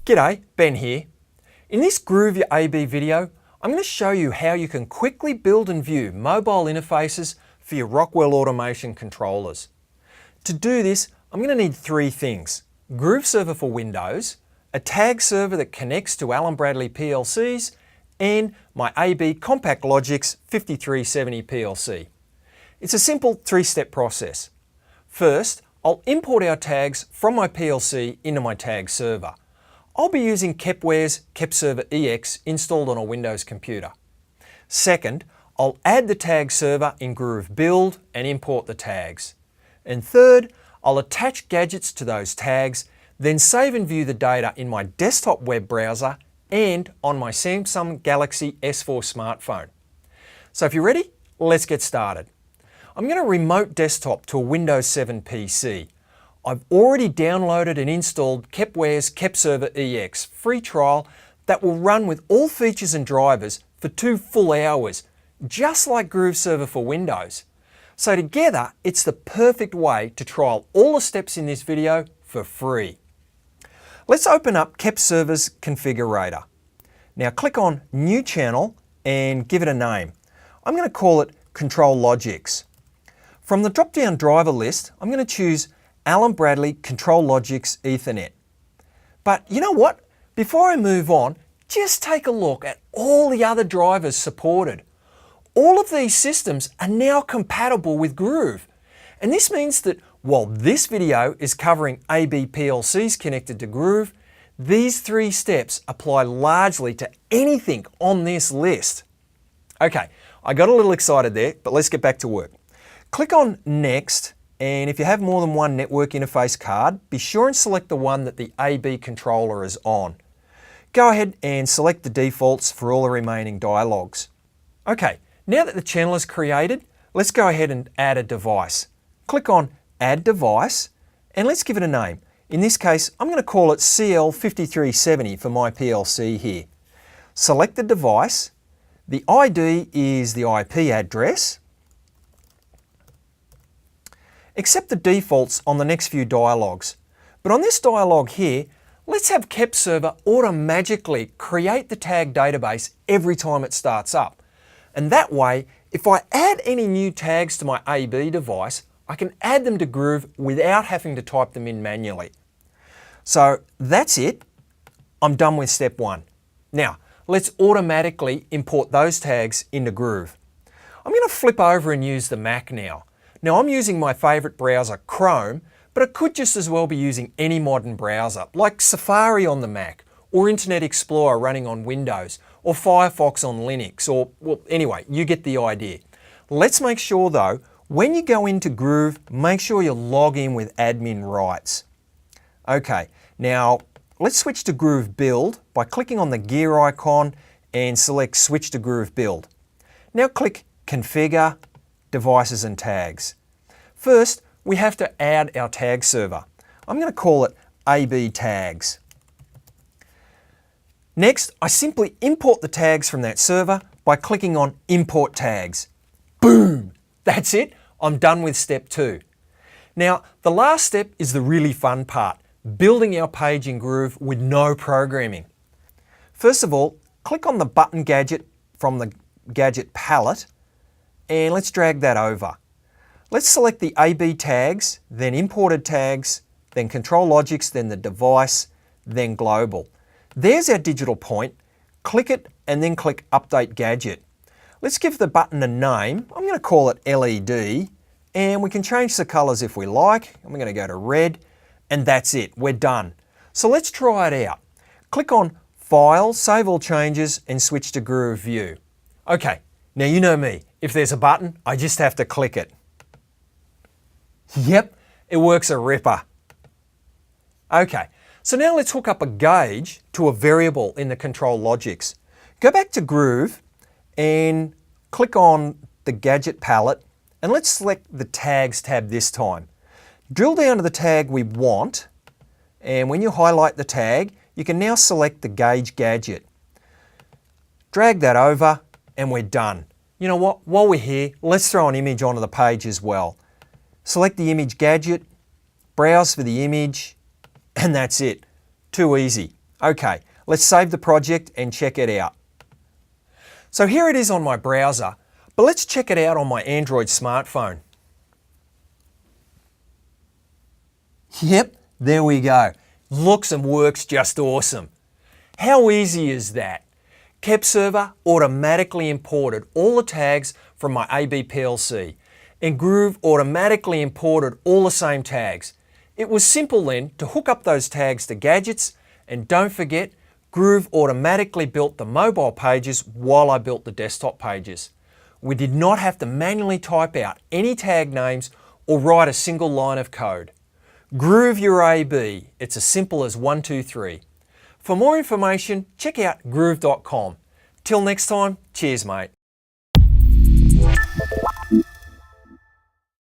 G'day, Ben here. In this Groove Your AB video, I'm going to show you how you can quickly build and view mobile interfaces for your Rockwell Automation controllers. To do this, I'm going to need three things: Groove server for Windows, a tag server that connects to Bradley PLCs, and my AB CompactLogix 5370 PLC. It's a simple three-step process. First, I'll import our tags from my PLC into my tag server. I'll be using Kepware's KepServer EX installed on a Windows computer. Second, I'll add the tag server in Groove Build and import the tags. And third, I'll attach gadgets to those tags, then save and view the data in my desktop web browser and on my Samsung Galaxy S4 smartphone. So if you're ready, let's get started. I'm going to remote desktop to a Windows 7 PC. I've already downloaded and installed Kepware's KepServer EX free trial that will run with all features and drivers for 2 full hours, just like Groove Server for Windows. So together, it's the perfect way to trial all the steps in this video for free. Let's open up KepServer's configurator. Now click on New Channel and give it a name. I'm going to call it CompactLogix. From the drop-down driver list, I'm going to choose Bradley CompactLogix Ethernet. But you know what? Before I move on, just take a look at all the other drivers supported. All of these systems are now compatible with Groove. And this means that while this video is covering AB PLCs connected to Groove, these three steps apply largely to anything on this list. Okay, I got a little excited there, but let's get back to work. Click on Next. And if you have more than one network interface card, be sure and select the one that the AB controller is on. Go ahead and select the defaults for all the remaining dialogues. Okay, now that the channel is created, let's go ahead and add a device. Click on Add Device, and let's give it a name. In this case, I'm going to call it CL5370 for my PLC here. Select the device. The ID is the IP address. Accept the defaults on the next few dialogues. But on this dialogue here, let's have KepServer auto-magically create the tag database every time it starts up. And that way, if I add any new tags to my AB device, I can add them to Groove without having to type them in manually. So that's it. I'm done with step one. Now, let's automatically import those tags into Groove. I'm going to flip over and use the Mac now. Now I'm using my favorite browser, Chrome, but I could just as well be using any modern browser, like Safari on the Mac, or Internet Explorer running on Windows, or Firefox on Linux, or, well, anyway, you get the idea. Let's make sure though, when you go into Groove, make sure you log in with admin rights. Okay, now let's switch to Groove Build by clicking on the gear icon and select Switch to Groove Build. Now click Configure, Devices and Tags. First, we have to add our tag server. I'm going to call it AB Tags. Next, I simply import the tags from that server by clicking on Import Tags. Boom! That's it. I'm done with step two. Now, the last step is the really fun part, building our page in Groove with no programming. First of all, click on the button gadget from the gadget palette, and let's drag that over. Let's select the AB tags, then imported tags, then CompactLogix, then the device, then global. There's our digital point. Click it and then click Update Gadget. Let's give the button a name. I'm going to call it LED, and we can change the colors if we like. I'm going to go to red, and that's it. We're done. So let's try it out. Click on File, Save All Changes, and switch to Groove View. Okay, now you know me. If there's a button, I just have to click it. Yep, it works a ripper. Okay, so now let's hook up a gauge to a variable in the CompactLogix. Go back to Groove and click on the gadget palette, and let's select the Tags tab this time. Drill down to the tag we want, and when you highlight the tag, you can now select the gauge gadget. Drag that over, and we're done. You know what, while we're here, let's throw an image onto the page as well. Select the image gadget, browse for the image, and that's it. Too easy. Okay, let's save the project and check it out. So here it is on my browser, but let's check it out on my Android smartphone. Yep, there we go. Looks and works just awesome. How easy is that? KEP server automatically imported all the tags from my AB PLC, and Groov automatically imported all the same tags. It was simple then to hook up those tags to gadgets, and don't forget, Groov automatically built the mobile pages while I built the desktop pages. We did not have to manually type out any tag names or write a single line of code. Groov your AB, it's as simple as 1, 2, 3. For more information, check out groov.com. Till next time, cheers mate.